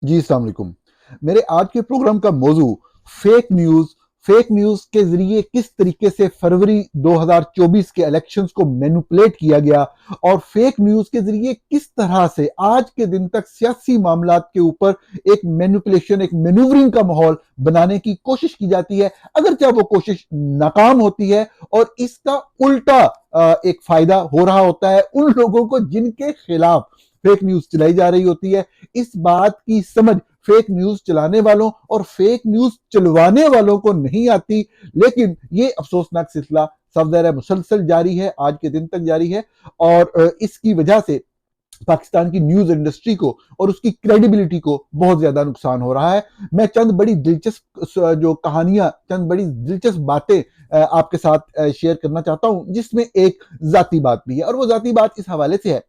جی السلام علیکم. میرے آج کے پروگرام کا موضوع فیک نیوز کے ذریعے کس طریقے سے فروری 2024 کے الیکشنز کو مینوپولیٹ کیا گیا اور فیک نیوز کے ذریعے کس طرح سے آج کے دن تک سیاسی معاملات کے اوپر ایک مینوپولیشن، ایک مینوورنگ کا ماحول بنانے کی کوشش کی جاتی ہے، اگرچہ وہ کوشش ناکام ہوتی ہے اور اس کا الٹا ایک فائدہ ہو رہا ہوتا ہے ان لوگوں کو جن کے خلاف فیک نیوز چلائی جا رہی ہوتی ہے. اس بات کی سمجھ فیک نیوز چلانے والوں اور فیک نیوز چلوانے والوں کو نہیں آتی، لیکن یہ افسوسناک سلسلہ صاف ظاہر ہے مسلسل جاری ہے، آج کے دن تک جاری ہے، اور اس کی وجہ سے پاکستان کی نیوز انڈسٹری کو اور اس کی کریڈیبلٹی کو بہت زیادہ نقصان ہو رہا ہے. میں چند بڑی دلچسپ جو کہانیاں، چند بڑی دلچسپ باتیں آپ کے ساتھ شیئر کرنا چاہتا ہوں، جس میں ایک ذاتی بات بھی ہے، اور وہ ذاتی بات اس حوالے سے ہے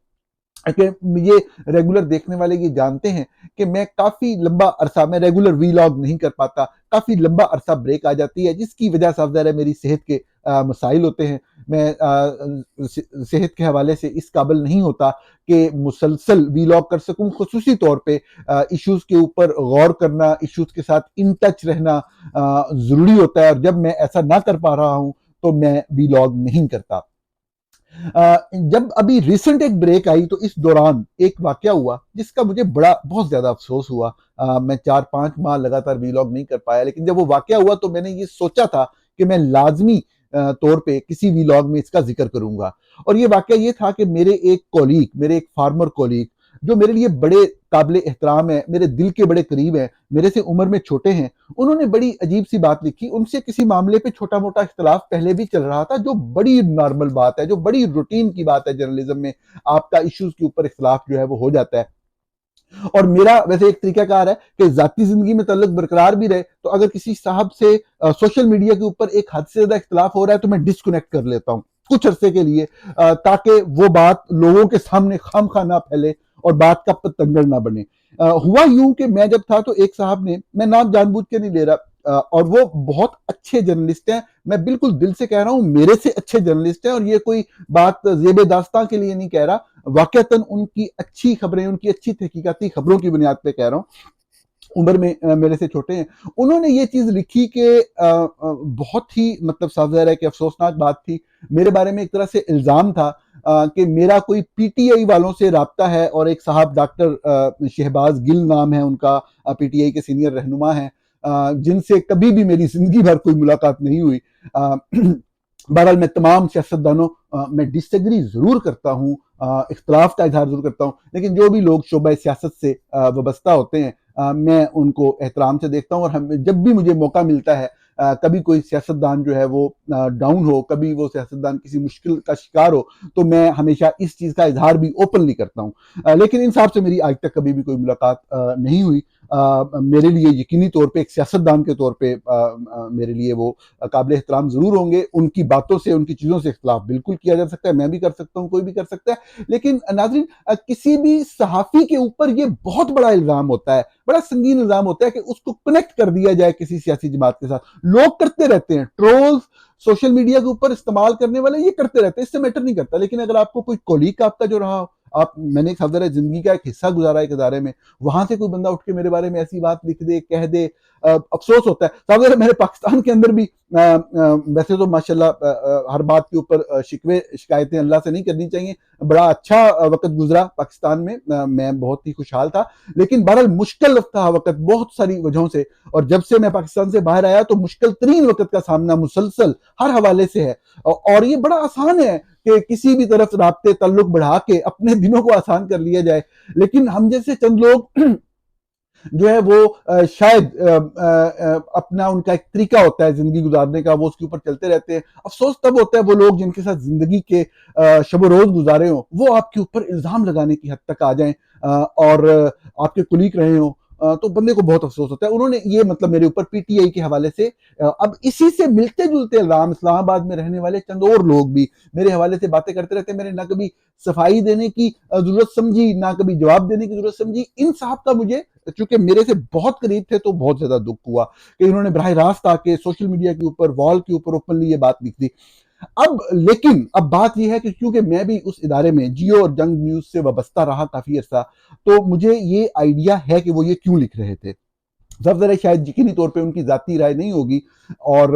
کہ یہ ریگولر دیکھنے والے یہ جانتے ہیں کہ میں کافی لمبا عرصہ میں ریگولر ویلاگ نہیں کر پاتا، کافی لمبا عرصہ بریک آ جاتی ہے، جس کی وجہ صاف ظاہر ہے میری صحت کے مسائل ہوتے ہیں. میں صحت کے حوالے سے اس قابل نہیں ہوتا کہ مسلسل ویلاگ کر سکوں. خصوصی طور پہ ایشوز کے اوپر غور کرنا، ایشوز کے ساتھ ان ٹچ رہنا ضروری ہوتا ہے، اور جب میں ایسا نہ کر پا رہا ہوں تو میں ویلاگ نہیں کرتا. جب ابھی ریسنٹ ایک بریک آئی تو اس دوران ایک واقعہ ہوا جس کا مجھے بہت زیادہ افسوس ہوا. میں 4-5 ماہ لگاتار ویلاگ نہیں کر پایا، لیکن جب وہ واقعہ ہوا تو میں نے یہ سوچا تھا کہ میں لازمی طور پہ کسی ویلاگ میں اس کا ذکر کروں گا. اور یہ واقعہ یہ تھا کہ میرے ایک فارمر کولیگ جو میرے لیے بڑے قابل احترام ہے، میرے دل کے بڑے قریب ہیں، میرے سے عمر میں چھوٹے ہیں، انہوں نے بڑی عجیب سی بات لکھی. ان سے کسی معاملے پہ چھوٹا موٹا اختلاف پہلے بھی چل رہا تھا، جو بڑی نارمل بات ہے، جو بڑی روٹین کی بات ہے جرنلزم میں. آپ کا ایشوز کے اوپر اختلاف جو ہے وہ ہو جاتا ہے، اور میرا ویسے ایک طریقہ کار ہے کہ ذاتی زندگی میں تعلق برقرار بھی رہے تو اگر کسی صاحب سے سوشل میڈیا کے اوپر ایک حد سے زیادہ اختلاف ہو رہا ہے تو میں ڈسکنیکٹ کر لیتا ہوں کچھ عرصے کے لیے، تاکہ وہ بات لوگوں کے سامنے خام خواہ نہ پھیلے اور بات کا پتنگڑ نہ بنے. ہوا یوں کہ میں جب تھا تو ایک صاحب نے، میں نام جان بوجھ کے نہیں لے رہا، اور وہ بہت اچھے جرنلسٹ ہیں، میں بالکل دل سے کہہ رہا ہوں میرے سے اچھے جرنلسٹ ہیں، اور یہ کوئی بات زیب داستان کے لیے نہیں کہہ رہا، واقعتاً ان کی اچھی خبریں، ان کی اچھی تحقیقاتی خبروں کی بنیاد پہ کہہ رہا ہوں، عمر میں میرے سے چھوٹے ہیں. انہوں نے یہ چیز لکھی کہ بہت ہی مطلب صاف ظاہر ہے کہ افسوسناک بات تھی. میرے بارے میں ایک طرح سے الزام تھا کہ میرا کوئی پی ٹی آئی والوں سے رابطہ ہے، اور ایک صاحب ڈاکٹر شہباز گل نام ہے ان کا، پی ٹی آئی کے سینئر رہنما ہیں، جن سے کبھی بھی میری زندگی بھر کوئی ملاقات نہیں ہوئی. بہرحال میں تمام سیاستدانوں میں ڈس ایگری ضرور کرتا ہوں، اختلاف کا اظہار ضرور کرتا ہوں، لیکن جو بھی لوگ شعبہ سیاست سے وابستہ ہوتے ہیں میں ان کو احترام سے دیکھتا ہوں. اور جب بھی مجھے موقع ملتا ہے، کبھی کوئی سیاستدان جو ہے وہ ڈاؤن ہو، کبھی وہ سیاستدان کسی مشکل کا شکار ہو، تو میں ہمیشہ اس چیز کا اظہار بھی اوپنلی کرتا ہوں. لیکن ان صاحب سے میری آج تک کبھی بھی کوئی ملاقات نہیں ہوئی. میرے لیے یقینی طور پہ ایک سیاستدان کے طور پہ میرے لیے وہ قابل احترام ضرور ہوں گے. ان کی باتوں سے، ان کی چیزوں سے اختلاف بالکل کیا جا سکتا ہے، میں بھی کر سکتا ہوں، کوئی بھی کر سکتا ہے. لیکن ناظرین، کسی بھی صحافی کے اوپر یہ بہت بڑا الزام ہوتا ہے، بڑا سنگین الزام ہوتا ہے کہ اس کو کنیکٹ کر دیا جائے کسی سیاسی جماعت کے ساتھ. لوگ کرتے رہتے ہیں ٹرولز، سوشل میڈیا کے اوپر استعمال کرنے والے یہ کرتے رہتے ہیں، اس سے میٹر نہیں کرتا. لیکن اگر آپ کو کوئی کولیگ آپ کا جو رہا، میں نے ایک حضرت زندگی کا ایک حصہ گزارا ایک ادارے میں، وہاں سے کوئی بندہ اٹھ کے میرے بارے میں ایسی بات لکھ دے، کہہ دے، افسوس ہوتا ہے. صاحب میرے پاکستان کے اندر بھی ویسے تو ماشاءاللہ ہر بات کے اوپر شکوے شکایتیں اللہ سے نہیں کرنی چاہیے، بڑا اچھا وقت گزرا پاکستان میں، میں بہت ہی خوشحال تھا، لیکن بہرحال مشکل تھا وقت بہت ساری وجہوں سے. اور جب سے میں پاکستان سے باہر آیا تو مشکل ترین وقت کا سامنا مسلسل ہر حوالے سے ہے. اور یہ بڑا آسان ہے کہ کسی بھی طرف رابطے تعلق بڑھا کے اپنے دنوں کو آسان کر لیا جائے، لیکن ہم جیسے چند لوگ جو ہے وہ شاید اپنا ان کا ایک طریقہ ہوتا ہے زندگی گزارنے کا، وہ اس کے اوپر چلتے رہتے ہیں. افسوس تب ہوتا ہے وہ لوگ جن کے ساتھ زندگی کے شب و روز گزارے ہوں وہ آپ کے اوپر الزام لگانے کی حد تک آ جائیں اور آپ کے کلیگ رہے ہوں، تو بندے کو بہت افسوس ہوتا ہے. انہوں نے یہ مطلب میرے اوپر پی ٹی آئی کے حوالے سے، اب اسی سے ملتے جلتے الزام اسلام آباد میں رہنے والے چند اور لوگ بھی میرے حوالے سے باتیں کرتے رہتے ہیں. میں نے نہ کبھی صفائی دینے کی ضرورت سمجھی، نہ کبھی جواب دینے کی ضرورت سمجھی. ان صاحب کا مجھے، چونکہ میرے سے بہت قریب تھے، تو بہت زیادہ دکھ ہوا کہ انہوں نے براہ راست آ کے سوشل میڈیا کے اوپر، وال کے اوپر اوپنلی یہ بات لکھ دی. لیکن اب بات یہ ہے کہ کیونکہ میں بھی اس ادارے میں جیو اور جنگ نیوز سے وابستہ رہا کافی عرصہ، تو مجھے یہ آئیڈیا ہے کہ وہ یہ کیوں لکھ رہے تھے۔ سب ذرا شاید یقینی طور پہ ان کی ذاتی رائے نہیں ہوگی، اور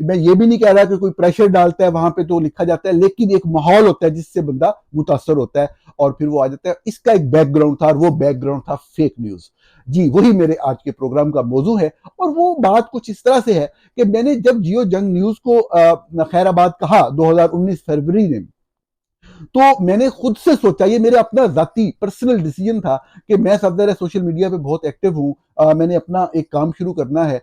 میں یہ بھی نہیں کہہ رہا کہ کوئی پریشر ڈالتا ہے وہاں پہ تو لکھا جاتا ہے، لیکن ایک ماحول ہوتا ہے جس سے بندہ متاثر ہوتا ہے اور پھر وہ آ جاتا ہے۔ اس کا ایک بیک گراؤنڈ تھا، اور وہ بیک گراؤنڈ تھا فیک نیوز۔ جی وہی میرے آج کے پروگرام کا موضوع ہے، اور وہ بات کچھ اس طرح سے ہے کہ میں نے جب جیو جنگ نیوز کو خیر آباد کہا 2019 فروری میں، تو میں نے خود سے سوچا، یہ میرے اپنا ذاتی پرسنل ڈیسیجن تھا کہ میں سب ذرا سوشل میڈیا پہ بہت ایکٹیو ہوں، میں نے اپنا ایک کام شروع کرنا ہے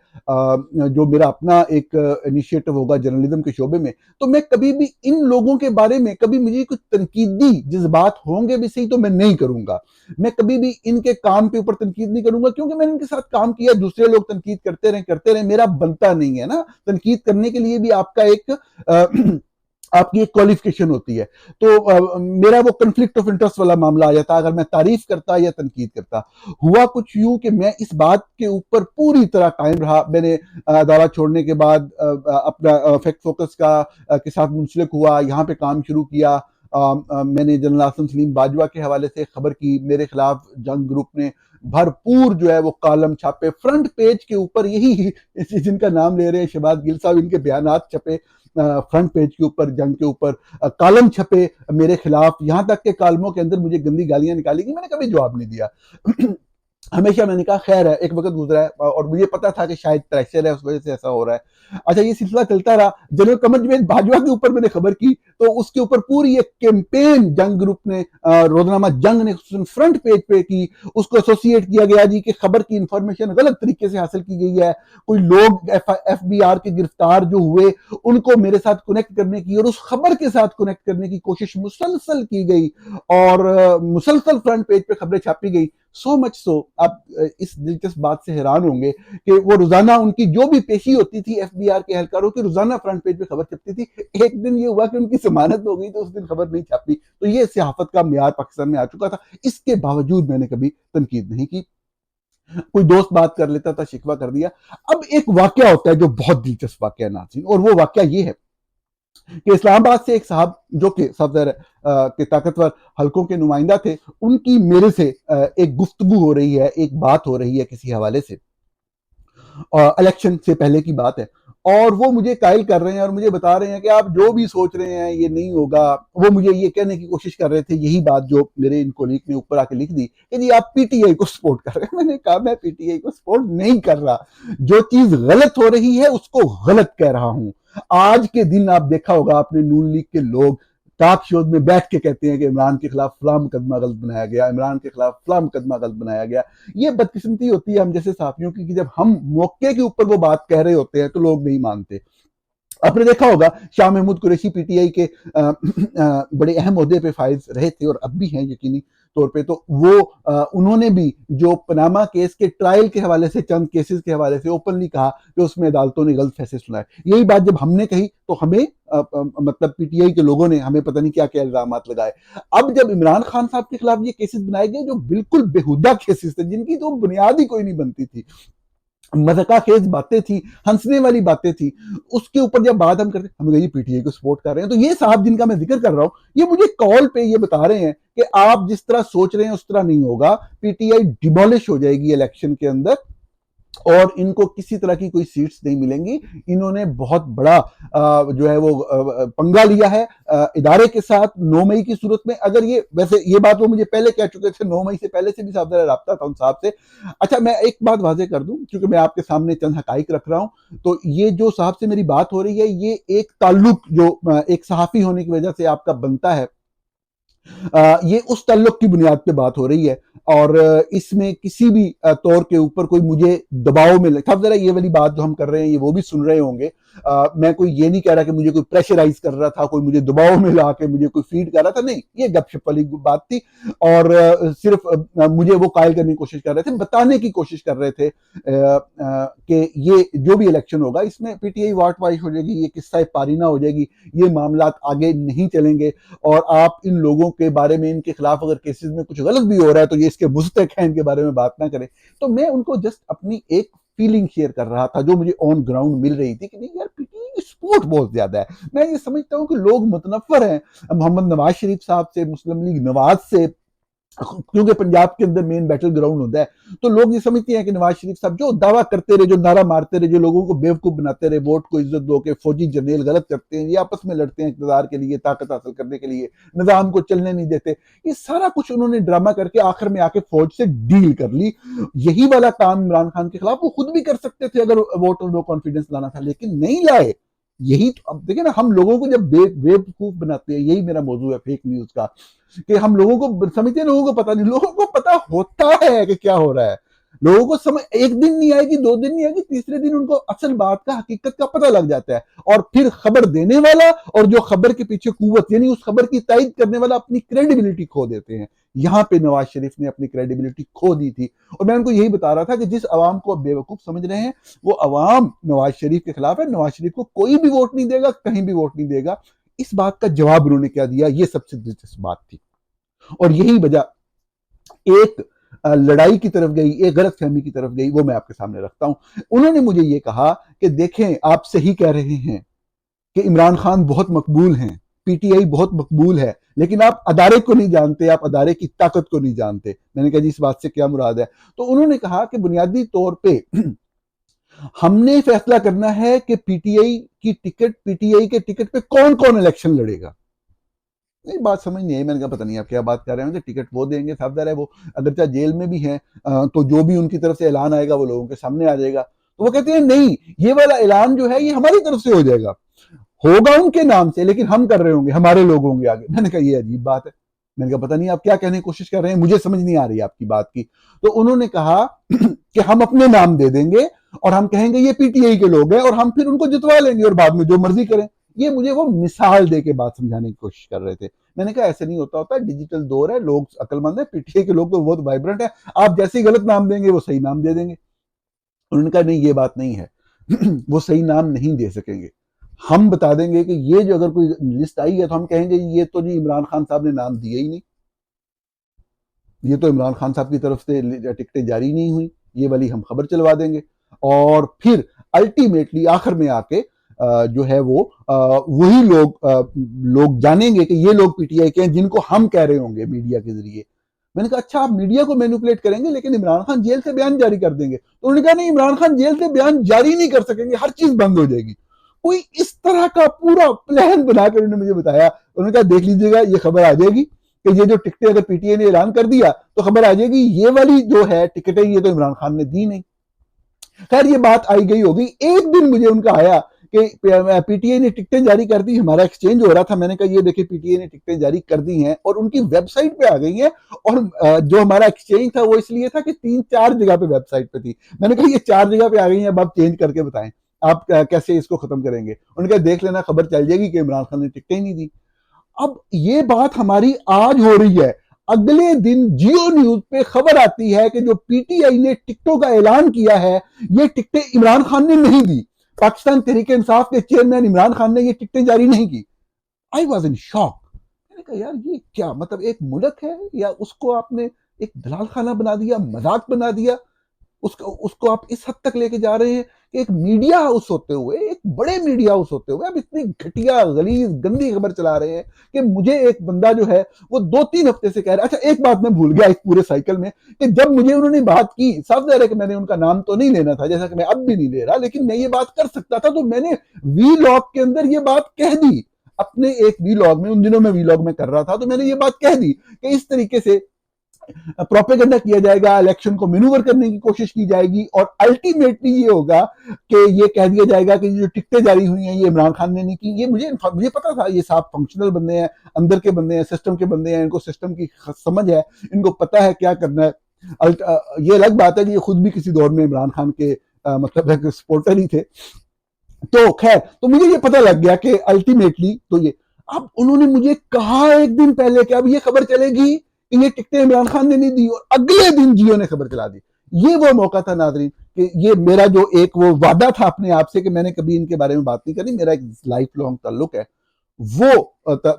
جو میرا اپنا ایک انیشیٹو ہوگا جرنلزم کے شعبے میں، تو میں کبھی بھی ان لوگوں کے بارے میں کبھی مجھے کچھ تنقیدی جذبات ہوں گے بھی صحیح تو میں نہیں کروں گا۔ میں کبھی بھی ان کے کام کے اوپر تنقید نہیں کروں گا، کیونکہ میں نے ان کے ساتھ کام کیا، دوسرے لوگ تنقید کرتے رہے، میرا بنتا نہیں ہے نا۔ تنقید کرنے کے لیے بھی آپ کا ایک آپ کی ایک کوالیفیکیشن ہوتی ہے، تو میرا وہ کنفلکٹ آف انٹرسٹ والا معاملہ آ جاتا اگر میں تعریف کرتا یا تنقید کرتا۔ ہوا کچھ یوں کہ میں اس بات کے اوپر پوری طرح قائم رہا۔ میں نے ادارہ چھوڑنے کے بعد اپنا فیکٹ فوکس کے ساتھ منسلک ہوا، یہاں پہ کام شروع کیا۔ میں نے جنرل آصم سلیم باجوہ کے حوالے سے خبر کی، میرے خلاف جنگ گروپ نے بھرپور جو ہے وہ کالم چھاپے، فرنٹ پیج کے اوپر یہی جن کا نام لے رہے ہیں شہباز گل صاحب، ان کے بیانات چھپے فرنٹ پیج کے اوپر، جنگ کے اوپر کالم چھپے میرے خلاف، یہاں تک کہ کالموں کے اندر مجھے گندی گالیاں نکالی گئی، میں نے کبھی جواب نہیں دیا۔ ہمیشہ میں نے کہا خیر ہے، ایک وقت گزرا ہے، اور مجھے پتا تھا کہ شاید پریشر ہے اس وجہ سے ایسا ہو رہا ہے۔ اچھا یہ سلسلہ چلتا رہا، جنرل قمر جاوید باجوہ کے اوپر میں نے خبر کی تو اس کے اوپر پوری ایک کیمپین جنگ گروپ نے، روزنامہ جنگ نے فرنٹ پیج پہ کی، اس کو ایسوسیٹ کیا گیا جی کہ خبر کی انفارمیشن غلط طریقے سے حاصل کی گئی ہے، کوئی لوگ ایف بی آر کے گرفتار جو ہوئے ان کو میرے ساتھ کنیکٹ کرنے کی اور اس خبر کے ساتھ کنیکٹ کرنے کی کوشش مسلسل کی گئی، اور مسلسل فرنٹ پیج پہ خبریں چھاپی گئی۔ سو مچ سو، آپ اس دلچسپ بات سے حیران ہوں گے کہ وہ روزانہ ان کی جو بھی پیشی ہوتی تھی ایف بی آر کے اہلکاروں کی، روزانہ فرنٹ پیج پہ خبر چھپتی تھی۔ ایک دن یہ ہوا کہ ان کی ضمانت ہو گئی تو اس دن خبر نہیں چھاپی، تو یہ صحافت کا معیار پاکستان میں آ چکا تھا۔ اس کے باوجود میں نے کبھی تنقید نہیں کی، کوئی دوست بات کر لیتا تھا، شکوہ کر دیا۔ اب ایک واقعہ ہوتا ہے جو بہت دلچسپ واقعہ ہے ناظرین، اور وہ واقعہ یہ ہے کہ اسلام آباد سے ایک صاحب جو کہ صفدر کے طاقتور حلقوں کے نمائندہ تھے، ان کی میرے سے ایک گفتگو ہو رہی ہے، ایک بات ہو رہی ہے کسی حوالے سے، الیکشن سے پہلے کی بات ہے، اور وہ مجھے قائل کر رہے ہیں اور مجھے بتا رہے ہیں کہ آپ جو بھی سوچ رہے ہیں یہ نہیں ہوگا۔ وہ مجھے یہ کہنے کی کوشش کر رہے تھے، یہی بات جو میرے ان کولیگ نے اوپر آ کے لکھ دی کہ جی آپ پی ٹی آئی کو سپورٹ کر رہے ہیں۔ میں نے کہا میں پی ٹی آئی کو سپورٹ نہیں کر رہا، جو چیز غلط ہو رہی ہے اس کو غلط کہہ رہا ہوں۔ آج کے دن آپ دیکھا ہوگا اپنے نون لیگ کے لوگ ٹاک شوز میں بیٹھ کے کہتے ہیں کہ عمران کے خلاف فلاں مقدمہ غلط بنایا گیا، عمران کے خلاف فلاں مقدمہ غلط بنایا گیا۔ یہ بدقسمتی ہوتی ہے ہم جیسے صحافیوں کی کہ جب ہم موقع کے اوپر وہ بات کہہ رہے ہوتے ہیں تو لوگ نہیں مانتے۔ آپ نے دیکھا ہوگا Shah Mahmood Qureshi P T I کے بڑے اہم عہدے پہ فائز رہے تھے اور اب بھی ہیں یقینی طور پہ، تو وہ انہوں نے بھی جو پناما کیس کے ٹرائل کے حوالے سے، چند کیسز کے حوالے سے اوپنلی کہا کہ اس میں عدالتوں نے غلط فیصلے سنائے۔ یہی بات جب ہم نے کہی تو ہمیں مطلب پی ٹی آئی کے لوگوں نے ہمیں پتہ نہیں کیا کیا الزامات لگائے۔ اب جب عمران خان صاحب کے خلاف یہ کیسز بنائے گئے جو بالکل بےہودہ کیسز تھے، جن کی تو بنیاد ہی کوئی نہیں بنتی تھی، مذاقہ خیز باتیں تھیں، ہنسنے والی باتیں تھیں، اس کے اوپر جب بات ہم کرتے ہیں ہم یہ پی ٹی آئی کو سپورٹ کر رہے ہیں، تو یہ صاحب جن کا میں ذکر کر رہا ہوں یہ مجھے کال پہ یہ بتا رہے ہیں کہ آپ جس طرح سوچ رہے ہیں اس طرح نہیں ہوگا، پی ٹی آئی ڈیمولش ہو جائے گی الیکشن کے اندر اور ان کو کسی طرح کی کوئی سیٹس نہیں ملیں گی۔ انہوں نے بہت بڑا جو ہے وہ پنگا لیا ہے ادارے کے ساتھ 9 مئی کی صورت میں۔ اگر یہ ویسے یہ بات وہ مجھے پہلے کہہ چکے تھے، 9 مئی سے پہلے سے بھی صاحب ذرا رابطہ تھا ان صاحب سے۔ اچھا میں ایک بات واضح کر دوں کیونکہ میں آپ کے سامنے چند حقائق رکھ رہا ہوں، تو یہ جو صاحب سے میری بات ہو رہی ہے یہ ایک تعلق جو ایک صحافی ہونے کی وجہ سے آپ کا بنتا ہے، یہ اس تعلق کی بنیاد پہ بات ہو رہی ہے، اور اس میں کسی بھی طور کے اوپر کوئی مجھے دباؤ میں اب ذرا یہ والی بات جو ہم کر رہے ہیں یہ وہ بھی سن رہے ہوں گے، میں کوئی یہ نہیں کہہ رہا کہ مجھے کوئی پریشرائز کر رہا تھا، کوئی مجھے دباؤ میں لا کے مجھے کوئی فیڈ کر رہا تھا، نہیں، یہ گپ شپ والی بات تھی، اور صرف مجھے وہ قائل کرنے کی کوشش کر رہے تھے، بتانے کی کوشش کر رہے تھے کہ یہ جو بھی الیکشن ہوگا اس میں P T I whitewash ہو جائے گی، یہ قصہ پارینہ ہو جائے گی، یہ معاملات آگے نہیں چلیں گے، اور آپ ان لوگوں کے بارے میں ان کے خلاف اگر کیسز میں کچھ غلط بھی ہو رہا ہے تو یہ اس کے مستحق ہیں، ان کے بارے میں بات نہ کریں۔ تو میں ان کو جسٹ اپنی ایک فیلنگ شیئر کر رہا تھا جو مجھے آن گراؤنڈ مل رہی تھی کہ نہیں یار پی ٹی آئی سپورٹ بہت زیادہ ہے. میں یہ سمجھتا ہوں کہ لوگ متنفر ہیں محمد نواز شریف صاحب سے, مسلم لیگ نواز سے, کیونکہ پنجاب کے اندر مین بیٹل گراؤنڈ ہوتا ہے. تو لوگ یہ سمجھتے ہیں کہ نواز شریف صاحب جو دعویٰ کرتے رہے, جو نعرہ مارتے رہے, جو لوگوں کو بیوقوف بناتے رہے, ووٹ کو عزت دو کہ فوجی جرنیل غلط کرتے ہیں, یہ آپس میں لڑتے ہیں اقتدار کے لیے, طاقت حاصل کرنے کے لیے, نظام کو چلنے نہیں دیتے, یہ سارا کچھ انہوں نے ڈرامہ کر کے آخر میں آ کے فوج سے ڈیل کر لی. یہی والا کام عمران خان کے خلاف وہ خود بھی کر سکتے تھے اگر ووٹ اور نو کانفیڈنس لانا تھا, لیکن نہیں لائے. یہی تو اب دیکھیں نا, ہم لوگوں کو جب بیوقوف بناتے ہیں, یہی میرا موضوع ہے فیک نیوز کا, کہ ہم لوگوں کو سمجھتے ہیں لوگوں کو پتہ نہیں, لوگوں کو پتہ ہوتا ہے کہ کیا ہو رہا ہے. لوگوں کو سمجھ ایک دن نہیں آئے گی, 2 دن نہیں آئے گی, تیسرے دن ان کو اصل بات کا, حقیقت کا پتہ لگ جاتا ہے. اور پھر خبر دینے والا اور جو خبر کے پیچھے قوت, یعنی اس خبر کی تائید کرنے والا, اپنی کریڈیبلٹی کھو دیتے ہیں. یہاں پہ نواز شریف نے اپنی کریڈیبلٹی کھو دی تھی. اور میں ان کو یہی بتا رہا تھا کہ جس عوام کو بے وقوف سمجھ رہے ہیں, وہ عوام نواز شریف کے خلاف ہے. نواز شریف کو کوئی بھی ووٹ نہیں دے گا, کہیں بھی ووٹ نہیں دے گا. اس بات کا جواب انہوں نے کیا دیا, یہ سب سے دلچسپ بات تھی. اور یہی وجہ ایک لڑائی کی طرف گئی, ایک غلط فہمی کی طرف گئی, وہ میں آپ کے سامنے رکھتا ہوں. انہوں نے مجھے یہ کہا کہ دیکھیں آپ صحیح کہہ رہے ہیں کہ عمران خان بہت مقبول ہیں, پی ٹی آئی بہت مقبول ہے, لیکن آپ ادارے کو نہیں جانتے, آپ ادارے کی طاقت کو نہیں جانتے. میں نے کہا جی اس بات سے کیا مراد ہے؟ تو انہوں نے کہا کہ بنیادی طور پہ ہم نے فیصلہ کرنا ہے کہ پی ٹی آئی کے ٹکٹ پہ کون کون الیکشن لڑے گا. نہیں بات سمجھ نہیں آئی. میں نے کہا پتہ نہیں آپ کیا بات کر رہے ہیں, کہ ٹکٹ وہ دیں گے, صاحب ظاہر ہے وہ اگرچہ جیل میں بھی ہیں تو جو بھی ان کی طرف سے اعلان آئے گا وہ لوگوں کے سامنے آ جائے گا. تو وہ کہتے ہیں نہیں, یہ والا اعلان جو ہے یہ ہماری طرف سے ہو جائے گا, ہوگا ان کے نام سے, لیکن ہم کر رہے ہوں گے, ہمارے لوگ ہوں گے آگے. میں نے کہا یہ عجیب بات ہے. میں نے کہا پتہ نہیں آپ کیا کہنے کی کوشش کر رہے ہیں, مجھے سمجھ نہیں آ رہی آپ کی بات کی. تو انہوں نے کہا کہ ہم اپنے نام دے دیں گے اور ہم کہیں گے یہ پی ٹی آئی کے لوگ ہیں, اور ہم پھر ان کو جتوا لیں گے اور بعد میں جو مرضی کریں. یہ مجھے وہ مثال دے کے بات سمجھانے کی کوشش کر رہے تھے. میں نے کہا ایسے نہیں ہوتا, ڈیجیٹل دور ہے, لوگ عقل مند ہیں, پی ٹی آئی کے لوگ تو بہت وائبرنٹ ہیں, آپ جیسے ہی غلط نام دیں گے وہ صحیح نام دے دیں گے. انہوں نے کہا نہیں یہ بات نہیں ہے, وہ صحیح نام نہیں دے سکیں گے. ہم بتا دیں گے کہ یہ جو اگر کوئی لسٹ آئی ہے تو ہم کہیں گے یہ تو نہیں عمران خان صاحب نے نام دیا ہی نہیں, یہ تو عمران خان صاحب کی طرف سے ٹکٹیں جاری نہیں ہوئی, یہ والی ہم خبر چلوا دیں گے. اور پھر الٹیمیٹلی آخر میں آ کے جو ہے وہ وہی لوگ جانیں گے کہ یہ لوگ پی ٹی آئی کے ہیں جن کو ہم کہہ رہے ہوں گے میڈیا کے ذریعے. میں نے کہا اچھا آپ میڈیا کو مینوپولیٹ کریں گے لیکن عمران خان جیل سے بیان جاری کر دیں گے؟ تو انہوں نے کہا نہیں, عمران خان جیل سے بیان جاری نہیں کر سکیں گے, ہر چیز بند ہو جائے گی. کوئی اس طرح کا پورا پلان بنا کر انہوں نے مجھے بتایا. انہوں نے کہا دیکھ لیجیے گا یہ خبر آ جائے گی کہ یہ جو ٹکٹیں اگر پی ٹی آئی نے اعلان کر دیا تو خبر آ جائے گی یہ والی جو ہے ٹکٹیں یہ تو عمران خان نے دی نہیں. خیر یہ بات آئی گئی ہوگی. ایک دن مجھے ان کا آیا کہ پی ٹی آئی نے ٹکٹیں جاری کر دی, ہمارا ایکسچینج ہو رہا تھا. میں نے کہا یہ دیکھیں پی ٹی آئی نے ٹکٹیں جاری کر دی ہیں اور ان کی ویب سائٹ پہ آ گئی ہیں, اور جو ہمارا ایکسچینج تھا وہ اس لیے تھا کہ 3-4 جگہ پہ ویب سائٹ پہ تھی. میں نے کہا یہ 4 جگہ پہ آ گئی ہیں, اب آپ چینج کر کے بتائیں آپ کیسے اس کو ختم کریں گے. انہوں نے کہا دیکھ لینا خبر چل جائے گی کہ عمران خان نے ٹکٹیں ہی نہیں دی. اب یہ بات ہماری آج ہو رہی ہے, اگلے دن جیو نیوز پہ خبر آتی ہے کہ جو پی ٹی آئی نے ٹکٹوں کا اعلان کیا ہے یہ ٹکٹیں عمران خان نے نہیں دی, پاکستان تحریک انصاف کے چیئرمین عمران خان نے یہ ٹکٹیں جاری نہیں کی. آئی واز ان شاک. میں نے کہا یار یہ کیا مطلب, ایک ملک ہے یا اس کو آپ نے ایک دلال خانہ بنا دیا, مذاق بنا دیا, اس کو آپ اس حد تک لے کے جا رہے ہیں کہ ایک میڈیا ہاؤس ہوتے ہوئے, ایک بڑے میڈیا ہاؤس ہوتے ہوئے آپ اتنی گھٹیا غلیظ گندی خبر چلا رہے ہیں کہ مجھے ایک بندہ جو ہے وہ 2-3 ہفتے سے کہہ رہا ہے. اچھا ایک بات میں بھول گیا اس پورے سائیکل میں, کہ جب مجھے انہوں نے بات کی, صاف ظاہر ہے کہ میں نے ان کا نام تو نہیں لینا تھا جیسا کہ میں اب بھی نہیں لے رہا, لیکن میں یہ بات کر سکتا تھا, تو میں نے وی لاگ کے اندر یہ بات کہہ دی, اپنے ایک وی لاگ میں, ان دنوں میں وی لاگ میں کر رہا تھا, تو میں نے یہ بات کہہ دی کہ اس طریقے سے پروپیگنڈا کیا جائے گا, الیکشن کو مینوور کرنے کی کوشش کی جائے گی, اور الٹیمیٹلی یہ ہوگا کہ یہ کہہ دیا جائے گا کہ جو ٹکٹیں جاری ہوئی ہیں یہ عمران خان نے نہیں کی. یہ مجھے پتا تھا, یہ صاحب فنکشنل بندے ہیں, اندر کے بندے ہیں, سسٹم کے بندے ہیں, ان کو سسٹم کی سمجھ ہے, ان کو پتا ہے کیا کرنا ہے. یہ الگ بات ہے کہ یہ خود بھی کسی دور میں عمران خان کے مطلب سپورٹر ہی تھے. تو خیر, تو مجھے یہ پتا لگ گیا کہ الٹیمیٹلی تو یہ, اب انہوں نے مجھے کہا ایک دن پہلے کہ اب یہ خبر چلے گی کہ یہ ٹکٹیں عمران خان نے نہیں دی, اور اگلے دن جیو نے خبر چلا دی. یہ وہ موقع تھا ناظرین کہ یہ میرا جو ایک وہ وعدہ تھا اپنے آپ سے کہ میں نے کبھی ان کے بارے میں بات نہیں کرنی, میرا ایک لائف لانگ تعلق ہے, وہ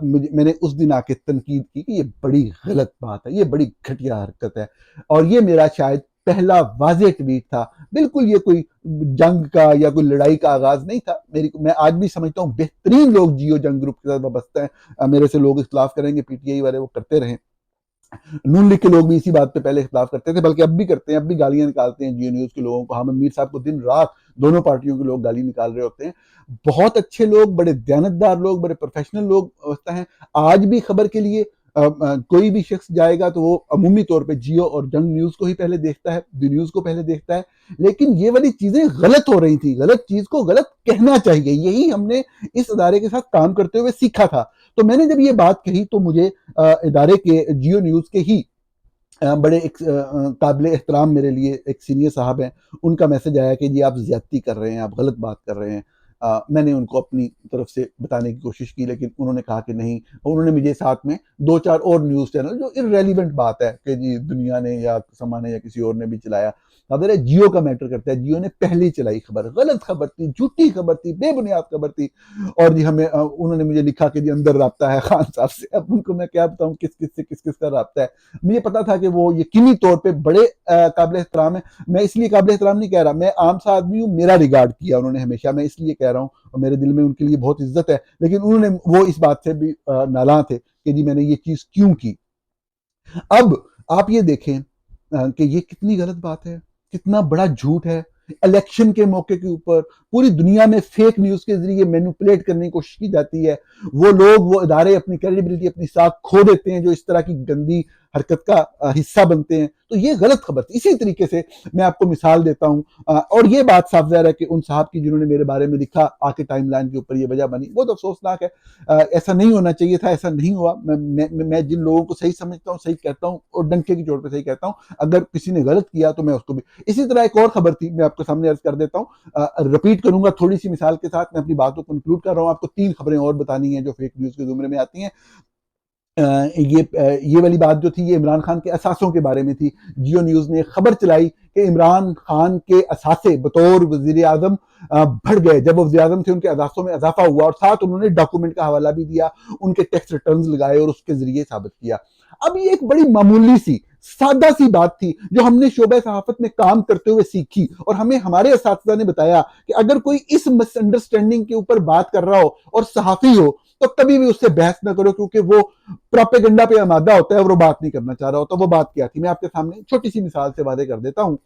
میں نے اس دن آ کے تنقید کی کہ یہ بڑی غلط بات ہے, یہ بڑی گھٹیا حرکت ہے, اور یہ میرا شاید پہلا واضح ٹویٹ تھا. بالکل یہ کوئی جنگ کا یا کوئی لڑائی کا آغاز نہیں تھا. میں آج بھی سمجھتا ہوں بہترین لوگ جیو جنگ گروپ کے ساتھ وابستہ ہیں. میرے سے لوگ اختلاف کریں گے, پی ٹی آئی والے وہ کرتے رہیں, نون لیگ کے لوگ بھی اسی بات پہ پہلے اختلاف کرتے تھے, بلکہ اب بھی کرتے ہیں, اب بھی گالیاں نکالتے ہیں جیو نیوز کے لوگوں کو. حامد میر صاحب کو دن رات دونوں پارٹیوں کے لوگ گالی نکال رہے ہوتے ہیں. بہت اچھے لوگ, بڑے دیانتدار لوگ, بڑے پروفیشنل لوگ ہوتا ہیں. آج بھی خبر کے لیے کوئی بھی شخص جائے گا تو وہ عمومی طور پہ جیو اور جنگ نیوز کو ہی پہلے دیکھتا ہے, دی نیوز کو پہلے دیکھتا ہے. لیکن یہ والی چیزیں غلط ہو رہی تھی, غلط چیز کو غلط کہنا چاہیے, یہی ہم نے اس ادارے کے ساتھ کام کرتے ہوئے سیکھا تھا. تو میں نے جب یہ بات کہی تو مجھے ادارے کے جیو نیوز کے ہی بڑے قابل احترام میرے لیے ایک سینئر صاحب ہیں, ان کا میسج آیا کہ جی آپ زیادتی کر رہے ہیں, آپ غلط بات کر رہے ہیں. میں نے ان کو اپنی طرف سے بتانے کی کوشش کی, لیکن انہوں نے کہا کہ نہیں. انہوں نے مجھے ساتھ میں 2-4 اور نیوز چینل جو ارریلیونٹ بات ہے کہ جی دنیا نے یا سما نے یا کسی اور نے بھی چلایا, خبر ہے جیو کا میٹر کرتا ہے. جیو نے پہلی چلائی خبر, غلط خبر تھی, جھوٹی خبر تھی, بے بنیاد خبر تھی. اور جی ہمیں انہوں نے مجھے لکھا کہ جی اندر رابطہ ہے خان صاحب سے. اب ان کو میں کیا بتاؤں کس کس سے کس کس کا رابطہ ہے. مجھے پتا تھا کہ وہ یقینی طور پہ بڑے قابل احترام ہیں. میں اس لیے قابل احترام نہیں کہہ رہا, میں عام سا آدمی ہوں, میرا ریگارڈ کیا انہوں نے ہمیشہ, میں اس لیے کہہ رہا ہوں, اور میرے دل میں ان کے لیے بہت عزت ہے. لیکن انہوں نے وہ اس بات سے بھی نالاں تھے کہ جی میں نے یہ چیز کیوں کی. اب آپ یہ دیکھیں کہ یہ کتنی غلط بات ہے, کتنا بڑا جھوٹ ہے. الیکشن کے موقع کے اوپر پوری دنیا میں فیک نیوز کے ذریعے مینوپولیٹ کرنے کی کوشش کی جاتی ہے. وہ لوگ, وہ ادارے اپنی کریڈیبلٹی, اپنی ساکھ کھو دیتے ہیں جو اس طرح کی گندی حرکت کا حصہ بنتے ہیں. تو یہ غلط خبر تھی. اسی طریقے سے میں آپ کو مثال دیتا ہوں, اور یہ بات صاف ظاہر ہے کہ ان صاحب کی جنہوں نے میرے بارے میں لکھا آ کے ٹائم لائن کے اوپر یہ وجہ بنی, بہت افسوسناک ہے. ایسا نہیں ہونا چاہیے تھا, ایسا نہیں ہوا. میں جن لوگوں کو صحیح سمجھتا ہوں صحیح کہتا ہوں, اور ڈنکے کی چوٹ پہ صحیح کہتا ہوں. اگر کسی نے غلط کیا تو میں اس کو بھی. اسی طرح ایک اور خبر تھی, میں آپ کے سامنے عرض کر دیتا ہوں, رپیٹ کروں گا تھوڑی سی مثال کے ساتھ. میں اپنی بات کو کنکلوڈ کر رہا ہوں. آپ کو 3 خبریں اور بتانی ہیں جو فیک نیوز کے زمرے میں آتی ہیں. یہ والی بات جو تھی یہ عمران خان کے اثاثوں کے بارے میں تھی. جیو نیوز نے خبر چلائی کہ عمران خان کے اثاثے بطور وزیر اعظم بڑھ گئے. جب وہ وزیر اعظم تھے ان کے اثاثوں میں اضافہ ہوا, اور ساتھ انہوں نے ڈاکومنٹ کا حوالہ بھی دیا, ان کے ٹیکس ریٹرنز لگائے اور اس کے ذریعے ثابت کیا. اب یہ ایک بڑی معمولی سی سادہ سی بات تھی جو ہم نے شعبہ صحافت میں کام کرتے ہوئے سیکھی, اور ہمیں ہمارے اساتذہ نے بتایا کہ اگر کوئی اس مس انڈرسٹینڈنگ کے اوپر بات کر رہا ہو اور صحافی ہو تو کبھی بھی اس سے بحث نہ کرو, کیونکہ وہ پروپیگنڈا پہ آمادہ ہوتا ہے اور وہ بات نہیں کرنا چاہ رہا ہوتا. وہ بات کیا تھی میں آپ کے سامنے چھوٹی سی مثال سے واضح کر دیتا ہوں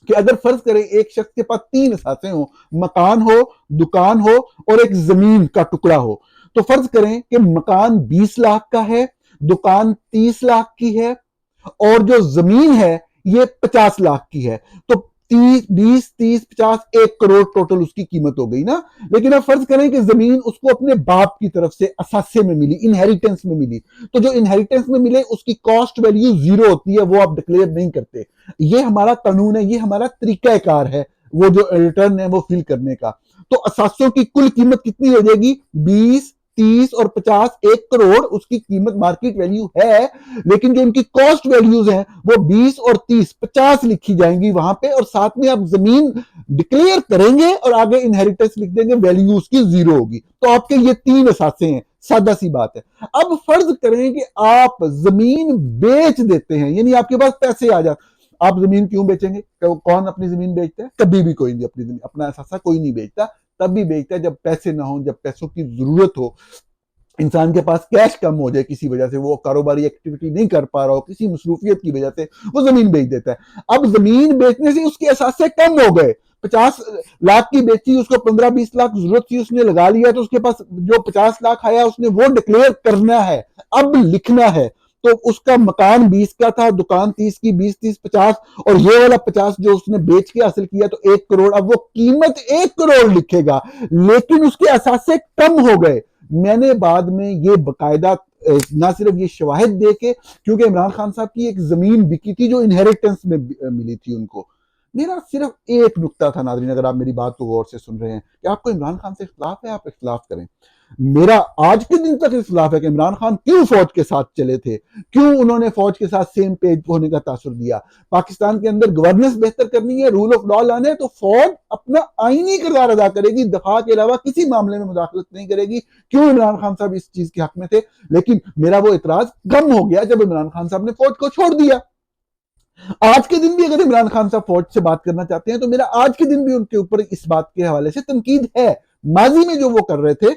کہ اگر فرض کریں ایک شخص کے پاس 3 اثاثے ہوں, مکان ہو, دکان ہو اور ایک زمین کا ٹکڑا ہو. تو فرض کریں کہ مکان 20 لاکھ کا ہے, دکان 30 لاکھ کی ہے, اور جو زمین ہے یہ 50 لاکھ کی ہے. تو 20, 30, 50, 1 کروڑ ٹوٹل اس کی قیمت ہو گئی نا. لیکن اب فرض کریں کہ زمین اس کو اپنے باپ کی طرف سے اثاثے میں ملی, انہیریٹنس میں ملی. تو جو انہیریٹنس میں ملے اس کی کاسٹ ویلیو 0 ہوتی ہے, وہ آپ ڈکلیئر نہیں کرتے. یہ ہمارا قانون ہے, یہ ہمارا طریقہ کار ہے وہ جو ریٹرن ہے وہ فل کرنے کا. تو اثاثوں کی کل قیمت کتنی ہو جائے گی؟ 20, 30 اور 50, 1 کروڑ اس کی قیمت مارکیٹ ویلیو ہے. لیکن جو ان کی کاسٹ ویلیوز ہیں وہ 20 اور 30, 50 لکھی جائیں گی وہاں پہ, اور ساتھ میں آپ زمین ڈکلیئر کریں گے اور آگے انہیریٹنس لکھ دیں گے, ویلیو اس کی 0 ہوگی. تو آپ کے یہ 3 اثاثے ہیں, سادہ سی بات ہے. اب فرض کریں کہ آپ زمین بیچ دیتے ہیں, یعنی آپ کے پاس پیسے آ جاتے. آپ زمین کیوں بیچیں گے؟ کون اپنی زمین بیچتا ہے؟ کبھی بھی کوئی نہیں اپنی زمین, اپنا اثاثہ کوئی نہیں بیچتا. تب بھی بیچتا ہے جب پیسے نہ ہوں, جب پیسوں کی ضرورت ہو, انسان کے پاس کیش کم ہو جائے کسی وجہ سے, وہ کاروباری ایکٹیویٹی نہیں کر پا رہا ہو کسی مصروفیت کی وجہ سے, وہ زمین بیچ دیتا ہے. اب زمین بیچنے سے اس کے اثاثے کم ہو گئے, 50 لاکھ کی بیچی, اس کو 15-20 لاکھ ضرورت تھی, اس نے لگا لیا, تو اس کے پاس جو 50 لاکھ آیا اس نے وہ ڈکلیئر کرنا ہے, اب لکھنا ہے. تو اس کا مکان 20 کا تھا, دکان 30 کی, 20, 30, 50, اور یہ والا 50 جو اس نے بیچ کے حاصل کیا تو 1 کروڑ. اب وہ قیمت 1 کروڑ لکھے گا, لیکن اس کے اثاثے کم ہو گئے. میں نے بعد میں یہ باقاعدہ نہ صرف یہ شواہد دے کے, کیونکہ عمران خان صاحب کی ایک زمین بکی تھی جو انہیریٹنس میں ملی تھی ان کو. میرا صرف ایک نقطہ تھا ناظرین, اگر آپ میری بات کو غور سے سن رہے ہیں, کہ آپ کو عمران خان سے اختلاف ہے, آپ اختلاف کریں. میرا آج کے دن تک اختلاف ہے کہ عمران خان کیوں فوج کے ساتھ چلے تھے, کیوں انہوں نے فوج کے ساتھ سیم پیج ہونے کا تاثر دیا. پاکستان کے اندر گورننس بہتر کرنی ہے, رول آف لا لانا ہے, تو فوج اپنا آئینی کردار ادا کرے گی, دفاع کے علاوہ کسی معاملے میں مداخلت نہیں کرے گی. کیوں عمران خان صاحب اس چیز کے حق میں تھے, لیکن میرا وہ اعتراض کم ہو گیا جب عمران خان صاحب نے فوج کو چھوڑ دیا. آج کے دن بھی اگر عمران خان صاحب فوج سے بات کرنا چاہتے ہیں تو میرا آج کے دن بھی ان کے اوپر اس بات کے حوالے سے تنقید ہے. ماضی میں جو وہ کر رہے تھے،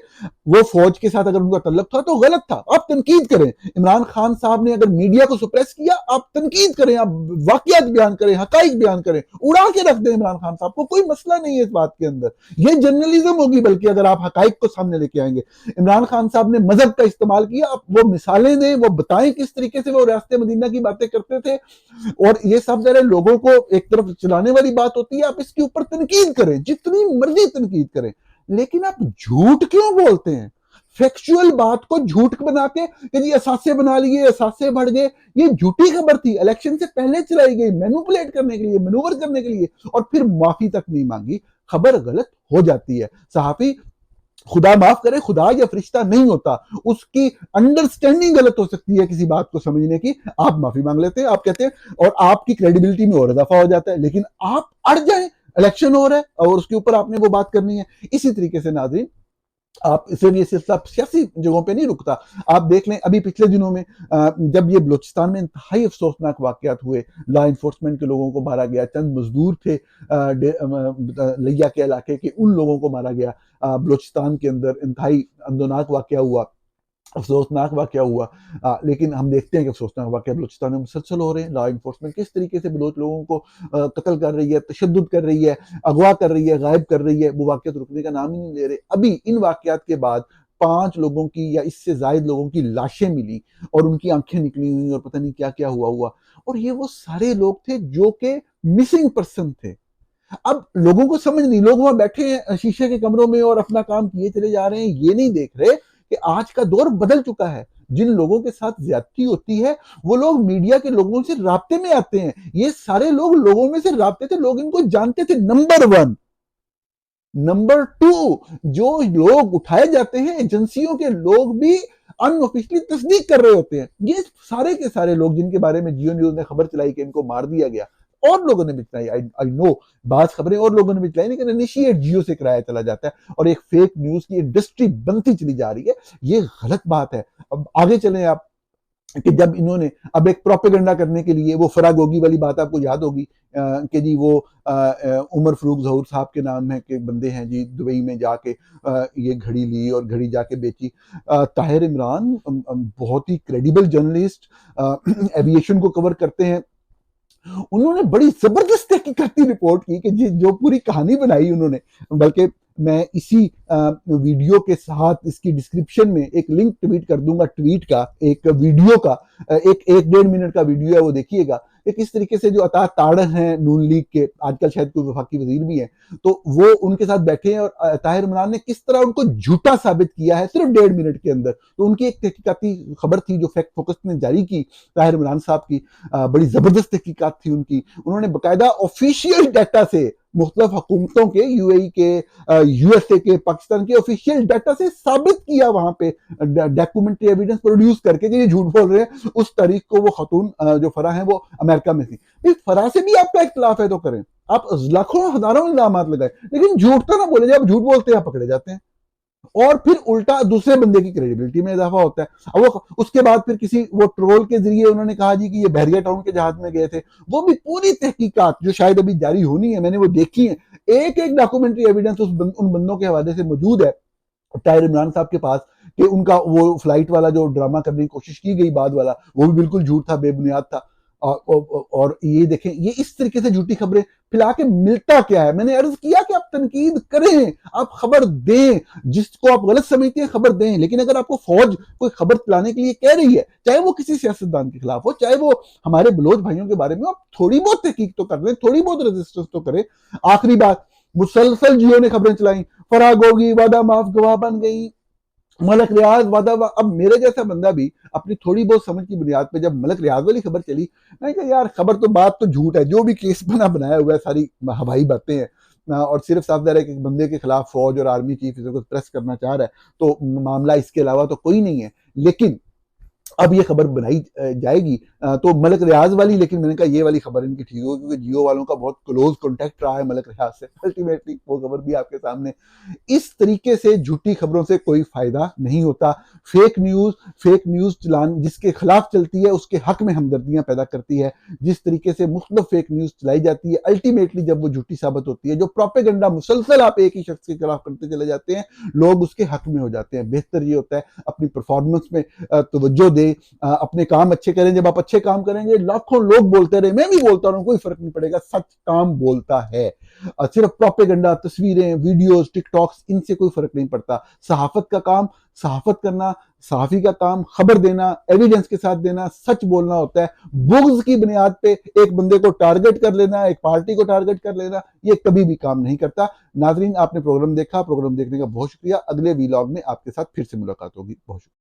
وہ فوج کے ساتھ اگر ان کا تعلق تھا تو غلط تھا. آپ تنقید کریں. عمران خان صاحب نے اگر میڈیا کو سپریس کیا، آپ تنقید کریں، آپ واقعات بیان کریں، حقائق بیان کریں، اڑا کے رکھ دیں عمران خان صاحب کو، کوئی مسئلہ نہیں ہے اس بات کے اندر. یہ جرنلزم ہوگی. بلکہ اگر آپ حقائق کو سامنے لے کے آئیں گے، عمران خان صاحب نے مذہب کا استعمال کیا، آپ وہ مثالیں دیں، وہ بتائیں کس طریقے سے وہ ریاست مدینہ کی باتیں کرتے تھے. اور یہ سب ذرا لوگوں کو ایک طرف چلانے والی بات ہوتی ہے. آپ اس کے اوپر تنقید کریں، جتنی مرضی تنقید کریں، لیکن آپ جھوٹ کیوں بولتے ہیں؟ فیکچوئل بات کو جھوٹ بنا کے کہ جی اثاثے بنا لیے، اثاثے بڑھ گئے. یہ جھوٹی خبر تھی، الیکشن سے پہلے چلائی گئی، مینوپولیٹ کرنے کے لیے، مینوور کرنے کے لیے، اور پھر معافی تک نہیں مانگی. خبر غلط ہو جاتی ہے. صحافی، خدا معاف کرے، خدا یا فرشتہ نہیں ہوتا، اس کی انڈرسٹینڈنگ غلط ہو سکتی ہے کسی بات کو سمجھنے کی. آپ معافی مانگ لیتے ہیں، آپ کہتے ہیں، اور آپ کی کریڈیبلٹی میں اور اضافہ ہو جاتا ہے. لیکن آپ اڑ جائیں، الیکشن ہو رہا ہے اور اس کے اوپر آپ نے وہ بات کرنی ہے. اسی طریقے سے ناظرین، آپ صرف یہ سلسلہ سیاسی جگہوں پہ نہیں رکتا. آپ دیکھ لیں ابھی پچھلے دنوں میں جب یہ بلوچستان میں انتہائی افسوسناک واقعات ہوئے، لا انفورسمنٹ کے لوگوں کو مارا گیا، چند مزدور تھے لیا کے علاقے کے، ان لوگوں کو مارا گیا. بلوچستان کے اندر انتہائی اندوناک واقعہ ہوا، افسوسناک واقعہ ہوا. لیکن ہم دیکھتے ہیں کہ افسوسناک واقعہ بلوچستان میں مسلسل ہو رہے ہیں. لا انفورسمنٹ کس طریقے سے بلوچ لوگوں کو قتل کر رہی ہے، تشدد کر رہی ہے، اغوا کر رہی ہے، غائب کر رہی ہے. وہ واقعات رکنے کا نام ہی نہیں لے رہے. ابھی ان واقعات کے بعد 5 لوگوں کی یا اس سے زائد لوگوں کی لاشیں ملی اور ان کی آنکھیں نکلی ہوئی اور پتہ نہیں کیا کیا ہوا. اور یہ وہ سارے لوگ تھے جو کہ مسنگ پرسن تھے. اب لوگوں کو سمجھ نہیں، لوگ وہاں بیٹھے ہیں شیشے کے کمروں میں اور اپنا کام کیے چلے جا رہے ہیں. یہ نہیں دیکھ رہے کہ آج کا دور بدل چکا ہے. جن لوگوں کے ساتھ زیادتی ہوتی ہے وہ لوگ میڈیا کے لوگوں سے رابطے میں آتے ہیں. یہ سارے لوگ لوگوں میں سے رابطے تھے، لوگ ان کو جانتے تھے. نمبر 1. نمبر 2، جو لوگ اٹھائے جاتے ہیں ایجنسیوں کے لوگ بھی ان آفیشلی تصدیق کر رہے ہوتے ہیں. یہ سارے کے سارے لوگ جن کے بارے میں جیو نیوز نے خبر چلائی کہ ان کو مار دیا گیا، اور لوگوں نے بھی چلائی، آئی نو بعض خبریں اور لوگوں نے بھی چلائی، لیکن انیشیٹ جیو سے کرایا چلا جاتا ہے اور ایک فیک نیوز کی انڈسٹری بنتی چلی جا رہی ہے. یہ غلط بات ہے. اب آگے چلیں آپ، کہ جب انہوں نے اب ایک پروپیگنڈا کرنے کے لیے وہ فراگوگی والی بات آپ کو یاد ہوگی کہ جی وہ عمر فروخ ظہور صاحب کے نام ہے کہ بندے ہیں جی دبئی میں جا کے یہ گھڑی لی اور گھڑی جا کے بیچی. طاہر عمران بہت ہی کریڈیبل جرنلسٹ، ایویشن کو کور کرتے ہیں. انہوں نے بڑی زبردست تحقیقاتی رپورٹ کی کہ جو پوری کہانی بنائی انہوں نے. بلکہ میں اسی ویڈیو کے ساتھ اس کی ڈسکرپشن میں ایک لنک ٹویٹ کر دوں گا، ٹویٹ کا، ایک ویڈیو کا، ایک 1.5 منٹ کا ویڈیو ہے، وہ دیکھیے گا کہ کس طریقے سے جو عطا تاڑن ہیں نون لیگ کے، آج کل شاید کوئی وفاقی وزیر بھی ہیں، تو وہ ان کے ساتھ بیٹھے ہیں اور طاہر عمران نے کس طرح ان کو جھوٹا ثابت کیا ہے صرف 1.5 منٹ کے اندر. تو ان کی ایک تحقیقاتی خبر تھی جو فیکٹ فوکس نے جاری کی طاہر عمران صاحب کی. بڑی زبردست تحقیقات تھی ان کی. انہوں نے باقاعدہ آفیشیل ڈیٹا سے مختلف حکومتوں کے، یو اے ای کے، یو ایس اے کے، پاکستان کے آفیشیل ڈیٹا سے ثابت کیا وہاں پہ ڈاکومنٹری ایویڈنس پروڈیوس کر کے کہ یہ جھوٹ بول رہے ہیں. اس تاریخ کو وہ خاتون جو فرا ہیں وہ امریکہ میں تھی. فرا سے بھی آپ کا اختلاف ہے تو کریں، آپ لاکھوں ہزاروں الزامات لگائیں، لیکن جھوٹ تو نہ بولیں. جب جھوٹ بولتے ہیں آپ پکڑے جاتے ہیں اور پھر الٹا دوسرے بندے کی کریڈیبلٹی میں اضافہ ہوتا ہے. اب وہ اس کے بعد پھر کسی وہ ٹرول کے ذریعے انہوں نے کہا جی کہ یہ بحریہ ٹاؤن کے جہاز میں گئے تھے. وہ بھی پوری تحقیقات جو شاید ابھی جاری ہونی ہے، میں نے وہ دیکھی ہیں، ایک ایک ڈاکومنٹری ایویڈنس ان بندوں کے حوالے سے موجود ہے طاہر عمران صاحب کے پاس، کہ ان کا وہ فلائٹ والا جو ڈرامہ کرنے کی کوشش کی گئی بعد والا، وہ بھی بالکل جھوٹ تھا، بے بنیاد تھا. اور یہ دیکھیں، یہ اس طریقے سے جھوٹی خبریں پھیلا کے ملتا کیا ہے. میں نے عرض کیا کہ آپ تنقید کریں، آپ خبر دیں، جس کو آپ غلط سمجھتے ہیں خبر دیں. لیکن اگر آپ کو فوج کوئی خبر پلانے کے لیے کہہ رہی ہے، چاہے وہ کسی سیاستدان کے خلاف ہو، چاہے وہ ہمارے بلوچ بھائیوں کے بارے میں، آپ تھوڑی بہت تحقیق تو کر لیں، تھوڑی بہت ریزسٹنس تو کریں. آخری بات، مسلسل جیو نے خبریں چلائیں، فراگوگی وعدہ معاف گواہ بن گئی، ملک ریاض وعدہ. اب میرے جیسا بندہ بھی اپنی تھوڑی بہت سمجھ کی بنیاد پہ جب ملک ریاض والی خبر چلی، میں نے کہا یار خبر تو، بات تو جھوٹ ہے، جو بھی کیس بنایا ہوا ہے ساری ہوائی باتیں ہیں. اور صرف صاف ظاہر ہے کہ ایک بندے کے خلاف فوج اور آرمی چیف اس کو پریس کرنا چاہ رہا ہے، تو معاملہ اس کے علاوہ تو کوئی نہیں ہے. لیکن اب یہ خبر بنائی جائے گی تو ملک ریاض والی، لیکن میں نے کہا یہ والی خبر ان کی ٹھیک ہوگی کیونکہ جیو والوں کا بہت کلوز کانٹیکٹ رہا ہے ملک ریاض سے، الٹیمیٹلی وہ خبر بھی آپ کے سامنے۔ اس طریقے سے جھوٹی خبروں سے کوئی فائدہ نہیں ہوتا۔ فیک نیوز چلان جس کے خلاف چلتی ہے اس کے حق میں ہمدردیاں پیدا کرتی ہے۔ جس طریقے سے مختلف فیک نیوز چلائی جاتی ہے، الٹیمیٹلی جب وہ جھوٹی ثابت ہوتی ہے، جو پروپیگنڈا مسلسل آپ ایک ہی شخص کے خلاف کرتے چلے جاتے ہیں، لوگ اس کے حق میں ہو جاتے ہیں۔ بہتر یہ ہوتا ہے اپنی پرفارمنس میں توجہ دیں، اپنے کام اچھے کریں۔ جب آپ اچھے کام کریں گے، لاکھوں لوگ بولتے رہے، میں بھی بولتا رہوں، کوئی فرق نہیں پڑے گا، سچ کام بولتا ہے۔ صرف پروپیگنڈا، تصویریں، ویڈیوز، ٹک ٹاکس، ان سے کوئی فرق نہیں پڑتا۔ صحافت کا کام صحافت کرنا، صحافی کا کام خبر دینا، ایویڈنس کے ساتھ دینا، سچ بولنا ہوتا ہے۔ بغض کی بنیاد پہ ایک بندے کو ٹارگٹ کر لینا، ایک پارٹی کو ٹارگٹ کر لینا، یہ کبھی بھی کام نہیں کرتا۔ ناظرین، آپ نے پروگرام دیکھا، پروگرام دیکھنے کا بہت شکریہ۔ اگلے ویلاگ میں آپ کے ساتھ پھر سے ملاقات ہوگی۔ بہت شکریہ۔